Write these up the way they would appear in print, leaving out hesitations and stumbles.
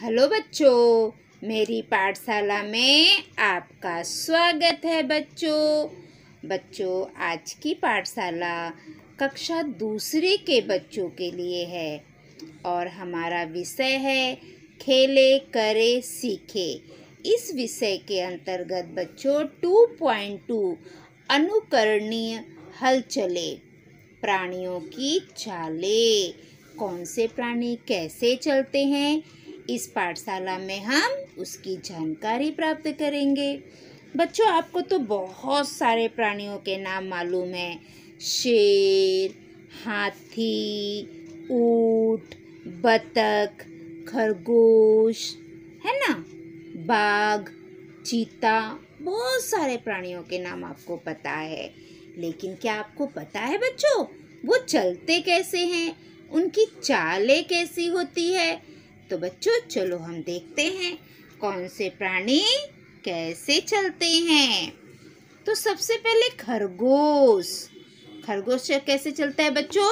Hello बच्चों, मेरी पाठशाला में आपका स्वागत है बच्चों। आज की पाठशाला कक्षा दूसरी के बच्चों के लिए है और हमारा विषय है खेले करे सीखे। इस विषय के अंतर्गत बच्चों 2.2 अनुकरणीय हलचले, प्राणियों की चालें, कौन से प्राणी कैसे चलते हैं, इस पाठशाला में हम उसकी जानकारी प्राप्त करेंगे। बच्चों, आपको तो बहुत सारे प्राणियों के नाम मालूम है। शेर, हाथी, ऊंट, बतख, खरगोश, है ना, बाघ, चीता, बहुत सारे प्राणियों के नाम आपको पता है। लेकिन क्या आपको पता है बच्चों, वो चलते कैसे हैं, उनकी चालें कैसी होती है? तो बच्चों चलो हम देखते हैं कौन से प्राणी कैसे चलते हैं। तो सबसे पहले खरगोश कैसे चलता है बच्चों?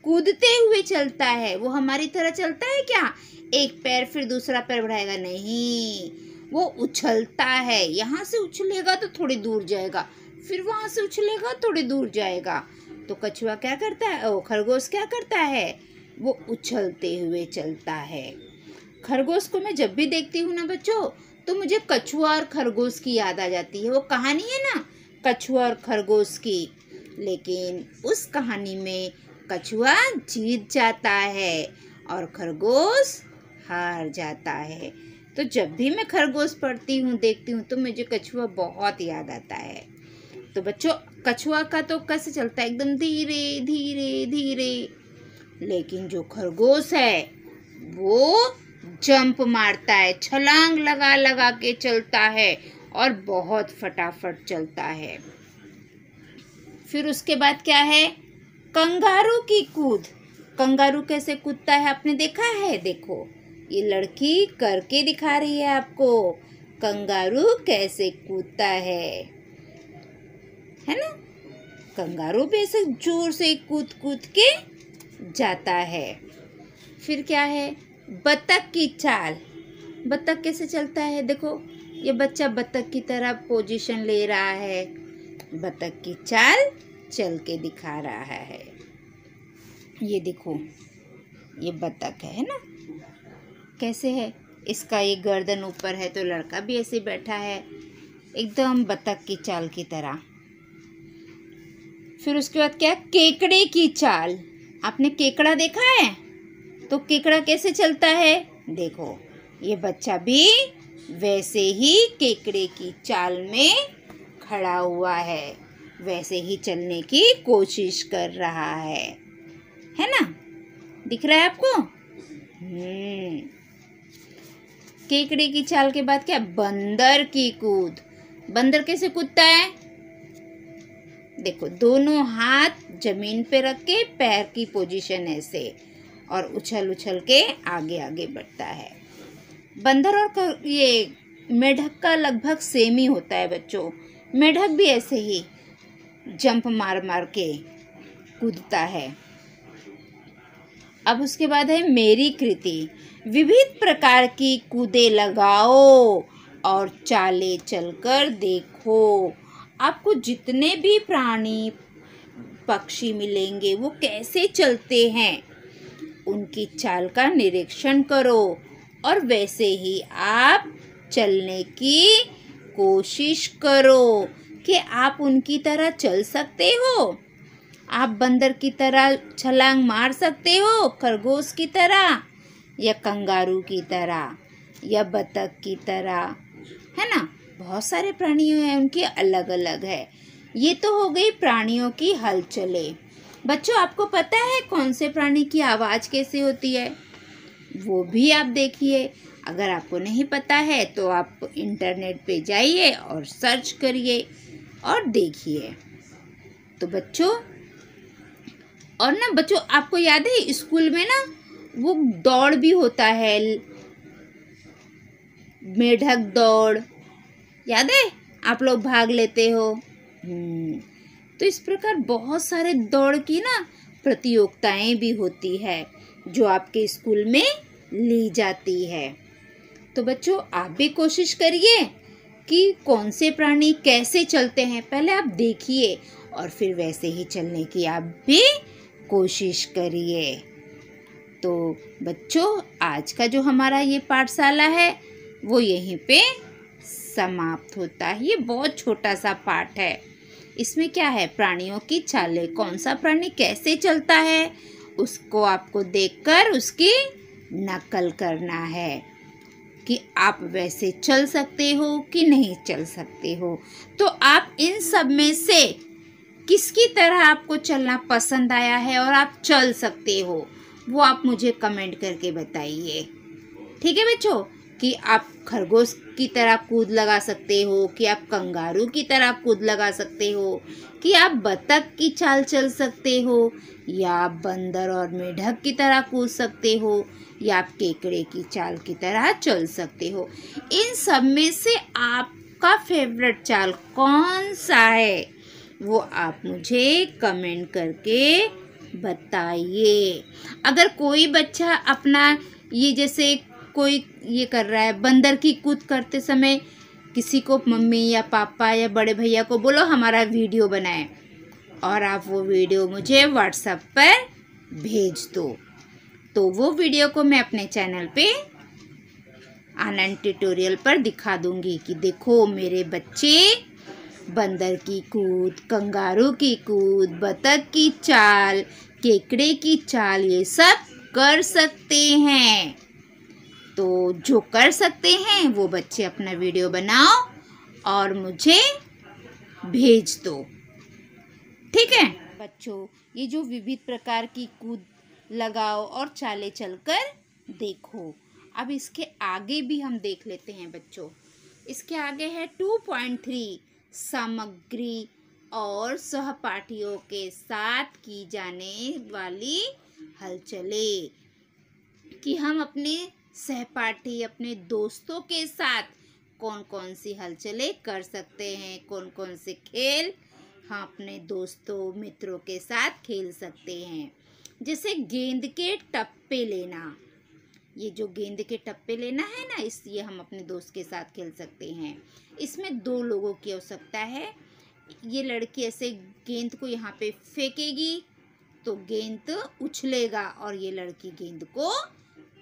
कूदते हुए चलता है। वो हमारी तरह चलता है क्या? एक पैर फिर दूसरा पैर बढ़ाएगा? नहीं, वो उछलता है। यहाँ से उछलेगा तो थोड़ी दूर जाएगा, फिर वहां से उछलेगा थोड़ी दूर जाएगा। तो कछुआ क्या करता है, खरगोश क्या करता है? वो उछलते हुए चलता है। खरगोश को मैं जब भी देखती हूँ ना बच्चों, तो मुझे कछुआ और खरगोश की याद आ जाती है। वो कहानी है ना, कछुआ और खरगोश की। लेकिन उस कहानी में कछुआ जीत जाता है और खरगोश हार जाता है। तो जब भी मैं खरगोश पढ़ती हूँ, देखती हूँ, तो मुझे कछुआ बहुत याद आता है। तो बच्चों, कछुआ का तो कैसे चलता है? एकदम धीरे धीरे धीरे। लेकिन जो खरगोश है वो जंप मारता है, छलांग लगा लगा के चलता है और बहुत फटाफट चलता है। फिर उसके बाद क्या है? कंगारू की कूद। कंगारू कैसे कूदता है आपने देखा है? देखो, ये लड़की करके दिखा रही है आपको कंगारू कैसे कूदता है ना। कंगारू भी ऐसे जोर से कूद कूद के जाता है। फिर क्या है? बतख की चाल। बतख कैसे चलता है? देखो, ये बच्चा बतख की तरह पोजीशन ले रहा है, बतख की चाल चल के दिखा रहा है। ये देखो, ये बतख है ना, कैसे है? इसका ये गर्दन ऊपर है, तो लड़का भी ऐसे बैठा है, एकदम बतख की चाल की तरह। फिर उसके बाद क्या? केकड़े की चाल। आपने केकड़ा देखा है? तो केकड़ा कैसे चलता है? देखो, ये बच्चा भी वैसे ही केकड़े की चाल में खड़ा हुआ है, वैसे ही चलने की कोशिश कर रहा है ना? दिख रहा है आपको? केकड़े की चाल के बाद क्या? बंदर की कूद। बंदर कैसे कूदता है? देखो, दोनों हाथ जमीन पे रख के पैर की पोजीशन ऐसे, और उछल उछल के आगे आगे बढ़ता है। बंदर और ये मेढक का लगभग सेम ही होता है बच्चों। मेढक भी ऐसे ही जंप मार मार के कूदता है। अब उसके बाद है मेरी कृति। विविध प्रकार की कूदे लगाओ और चालें चलकर देखो। आपको जितने भी प्राणी पक्षी मिलेंगे वो कैसे चलते हैं, उनकी चाल का निरीक्षण करो और वैसे ही आप चलने की कोशिश करो कि आप उनकी तरह चल सकते हो। आप बंदर की तरह छलांग मार सकते हो, खरगोश की तरह, या कंगारू की तरह, या बतख की तरह, है ना। बहुत सारे प्राणी हैं, उनके अलग अलग है। ये तो हो गई प्राणियों की हलचलें। बच्चों, आपको पता है कौन से प्राणी की आवाज़ कैसे होती है? वो भी आप देखिए। अगर आपको नहीं पता है तो आप इंटरनेट पे जाइए और सर्च करिए और देखिए। तो बच्चों, और ना बच्चों, आपको याद है स्कूल में ना वो दौड़ भी होता है, मेढक दौड़, याद है? आप लोग भाग लेते हो। तो इस प्रकार बहुत सारे दौड़ की ना प्रतियोगिताएं भी होती है जो आपके स्कूल में ली जाती है। तो बच्चों आप भी कोशिश करिए कि कौन से प्राणी कैसे चलते हैं, पहले आप देखिए और फिर वैसे ही चलने की आप भी कोशिश करिए। तो बच्चों आज का जो हमारा ये पाठशाला है वो यहीं पे समाप्त होता है। ये बहुत छोटा सा पाठ है। इसमें क्या है, प्राणियों की चालें, कौन सा प्राणी कैसे चलता है उसको आपको देखकर उसकी नकल करना है कि आप वैसे चल सकते हो कि नहीं चल सकते हो। तो आप इन सब में से किसकी तरह आपको चलना पसंद आया है और आप चल सकते हो, वो आप मुझे कमेंट करके बताइए। ठीक है बच्चों, कि आप खरगोश की तरह कूद लगा सकते हो, कि आप कंगारू की तरह कूद लगा सकते हो, कि आप बतख की चाल चल सकते हो, या आप बंदर और मेढक की तरह कूद सकते हो, या आप केकड़े की चाल की तरह चल सकते हो। इन सब में से आपका फेवरेट चाल कौन सा है वो आप मुझे कमेंट करके बताइए। अगर कोई बच्चा अपना ये जैसे कोई ये कर रहा है, बंदर की कूद करते समय किसी को मम्मी या पापा या बड़े भैया को बोलो हमारा वीडियो बनाए और आप वो वीडियो मुझे व्हाट्सएप पर भेज दो, तो वो वीडियो को मैं अपने चैनल पे आनंद ट्यूटोरियल पर दिखा दूंगी कि देखो मेरे बच्चे बंदर की कूद, कंगारू की कूद, बतख की चाल, केकड़े की चाल ये सब कर सकते हैं। तो जो कर सकते हैं वो बच्चे अपना वीडियो बनाओ और मुझे भेज दो। ठीक है बच्चों, ये जो विविध प्रकार की कूद लगाओ और चालें चलकर देखो। अब इसके आगे भी हम देख लेते हैं बच्चों। इसके आगे है 2.3 सामग्री और सहपाठियों के साथ की जाने वाली हलचलें, कि हम अपने सहपाठी अपने दोस्तों के साथ कौन कौन सी हलचलें कर सकते हैं, कौन कौन से खेल हम अपने दोस्तों मित्रों के साथ खेल सकते हैं। जैसे गेंद के टप्पे लेना, ये जो गेंद के टप्पे लेना है ना, इसलिए हम अपने दोस्त के साथ खेल सकते हैं। इसमें 2 लोगों की आवश्यकता है। ये लड़की ऐसे गेंद को यहाँ पे फेंकेगी तो गेंद उछलेगा और ये लड़की गेंद को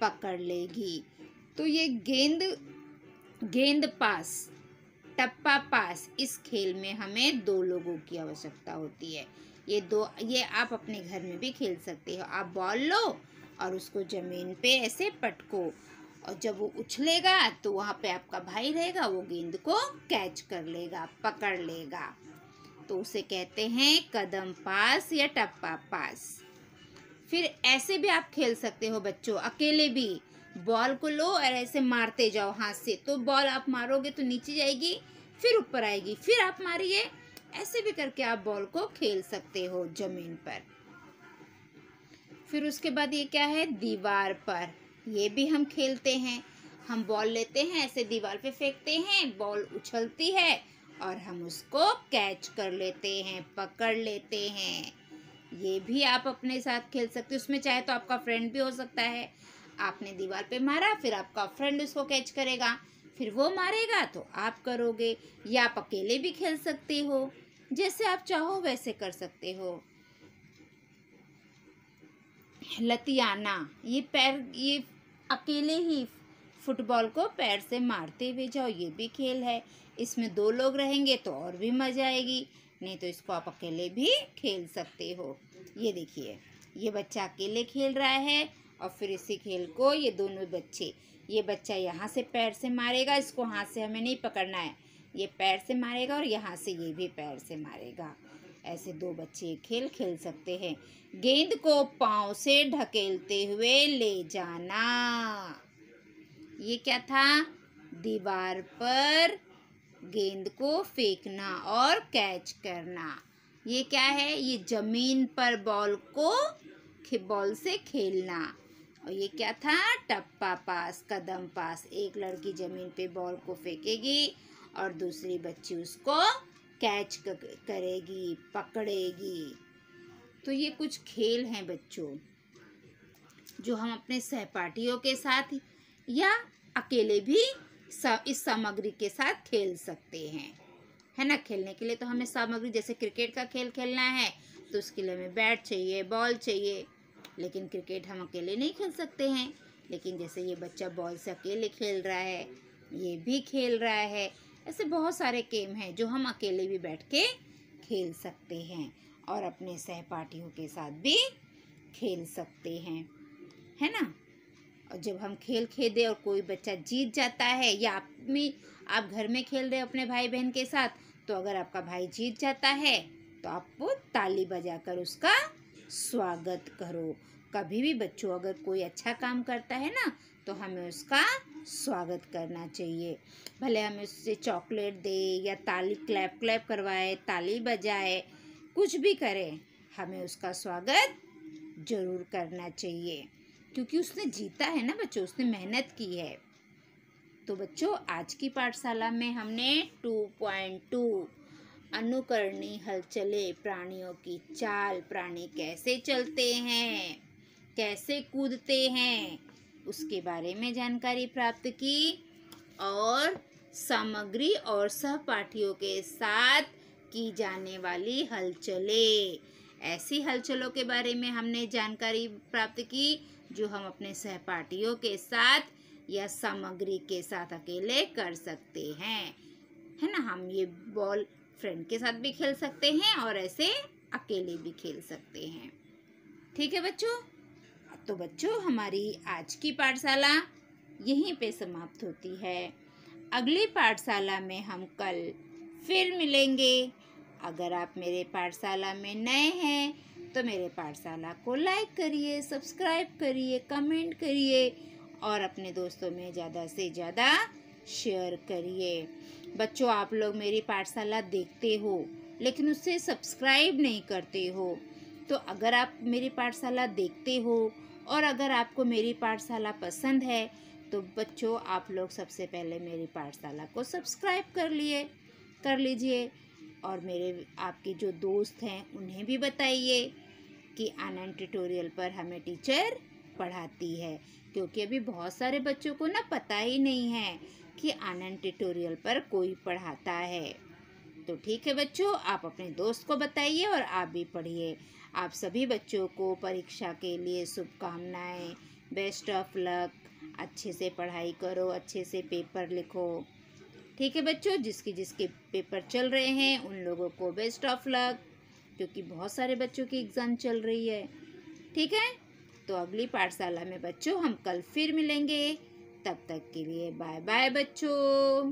पकड़ लेगी। तो ये गेंद पास, टप्पा पास, इस खेल में हमें 2 लोगों की आवश्यकता होती है। ये आप अपने घर में भी खेल सकते हो। आप बॉल लो और उसको जमीन पे ऐसे पटको और जब वो उछलेगा तो वहाँ पे आपका भाई रहेगा, वो गेंद को कैच कर लेगा, पकड़ लेगा। तो उसे कहते हैं कदम पास या टप्पा पास। फिर ऐसे भी आप खेल सकते हो बच्चों, अकेले भी। बॉल को लो और ऐसे मारते जाओ हाथ से, तो बॉल आप मारोगे तो नीचे जाएगी, फिर ऊपर आएगी, फिर आप मारिए। ऐसे भी करके आप बॉल को खेल सकते हो जमीन पर। फिर उसके बाद ये क्या है, दीवार पर, ये भी हम खेलते हैं। हम बॉल लेते हैं, ऐसे दीवार पे फेंकते हैं, बॉल उछलती है और हम उसको कैच कर लेते हैं, पकड़ लेते हैं। ये भी आप अपने साथ खेल सकते हो। उसमें चाहे तो आपका फ्रेंड भी हो सकता है। आपने दीवार पे मारा, फिर आपका फ्रेंड उसको कैच करेगा, फिर वो मारेगा तो आप करोगे। या आप अकेले भी खेल सकते हो, जैसे आप चाहो वैसे कर सकते हो। लतियाना, ये अकेले ही फुटबॉल को पैर से मारते हुए जाओ, ये भी खेल है। इसमें 2 लोग रहेंगे तो और भी मजा आएगी, नहीं तो इसको आप अकेले भी खेल सकते हो। ये देखिए, ये बच्चा अकेले खेल रहा है और फिर इसी खेल को ये दोनों बच्चे, ये बच्चा यहाँ से पैर से मारेगा, इसको हाथ से हमें नहीं पकड़ना है, ये पैर से मारेगा और यहाँ से ये भी पैर से मारेगा। ऐसे 2 बच्चे खेल खेल सकते हैं। गेंद को पाँव से ढकेलते हुए ले जाना, ये क्या था, दीवार पर गेंद को फेंकना और कैच करना। ये क्या है, ये जमीन पर बॉल से खेलना। और ये क्या था, टप्पा पास, कदम पास। एक लड़की जमीन पे बॉल को फेंकेगी और दूसरी बच्ची उसको कैच करेगी, पकड़ेगी। तो ये कुछ खेल हैं बच्चों जो हम अपने सहपाठियों के साथ या अकेले भी इस सामग्री के साथ खेल सकते हैं, है ना। खेलने के लिए तो हमें सामग्री, जैसे क्रिकेट का खेल खेलना है तो उसके लिए हमें बैट चाहिए, बॉल चाहिए, लेकिन क्रिकेट हम अकेले नहीं खेल सकते हैं। लेकिन जैसे ये बच्चा बॉल से अकेले खेल रहा है, ये भी खेल रहा है, ऐसे बहुत सारे गेम हैं जो हम अकेले भी बैठ के खेल सकते हैं और अपने सहपाठियों के साथ भी खेल सकते हैं, है ना। और जब हम खेल खेले और कोई बच्चा जीत जाता है, या आप घर में खेल रहे हो अपने भाई बहन के साथ, तो अगर आपका भाई जीत जाता है तो आप वो ताली बजाकर उसका स्वागत करो। कभी भी बच्चों अगर कोई अच्छा काम करता है ना तो हमें उसका स्वागत करना चाहिए। भले हमें उससे चॉकलेट दे या ताली क्लैप क्लैप करवाए, ताली बजाए, कुछ भी करें, हमें उसका स्वागत जरूर करना चाहिए, क्योंकि उसने जीता है ना बच्चों, उसने मेहनत की है। तो बच्चों आज की पाठशाला में हमने 2.2 अनुकरणीय हलचलें, प्राणियों की चाल, प्राणी कैसे चलते हैं, कैसे कूदते हैं, उसके बारे में जानकारी प्राप्त की और सामग्री और सहपाठियों के साथ की जाने वाली हलचलें, ऐसी हलचलों के बारे में हमने जानकारी प्राप्त की जो हम अपने सहपाठियों के साथ या सामग्री के साथ अकेले कर सकते हैं, है ना। हम ये बॉल फ्रेंड के साथ भी खेल सकते हैं और ऐसे अकेले भी खेल सकते हैं। ठीक है बच्चों। तो बच्चों हमारी आज की पाठशाला यहीं पे समाप्त होती है। अगली पाठशाला में हम कल फिर मिलेंगे। अगर आप मेरे पाठशाला में नए हैं तो मेरे पाठशाला को लाइक करिए, सब्सक्राइब करिए, कमेंट करिए और अपने दोस्तों में ज़्यादा से ज़्यादा शेयर करिए। बच्चों आप लोग मेरी पाठशाला देखते हो लेकिन उससे सब्सक्राइब नहीं करते हो, तो अगर आप मेरी पाठशाला देखते हो और अगर आपको मेरी पाठशाला पसंद है तो बच्चों आप लोग सबसे पहले मेरी पाठशाला को सब्सक्राइब कर लीजिए और मेरे आपके जो दोस्त हैं उन्हें भी बताइए कि आनंद ट्यूटोरियल पर हमें टीचर पढ़ाती है, क्योंकि अभी बहुत सारे बच्चों को ना पता ही नहीं है कि आनंद ट्यूटोरियल पर कोई पढ़ाता है। तो ठीक है बच्चों, आप अपने दोस्त को बताइए और आप भी पढ़िए। आप सभी बच्चों को परीक्षा के लिए शुभकामनाएं, बेस्ट ऑफ लक। अच्छे से पढ़ाई करो, अच्छे से पेपर लिखो। ठीक है बच्चों, जिसके पेपर चल रहे हैं उन लोगों को बेस्ट ऑफ लक, क्योंकि बहुत सारे बच्चों की एग्ज़ाम चल रही है। ठीक है, तो अगली पाठशाला में बच्चों हम कल फिर मिलेंगे। तब तक के लिए बाय बाय बच्चों।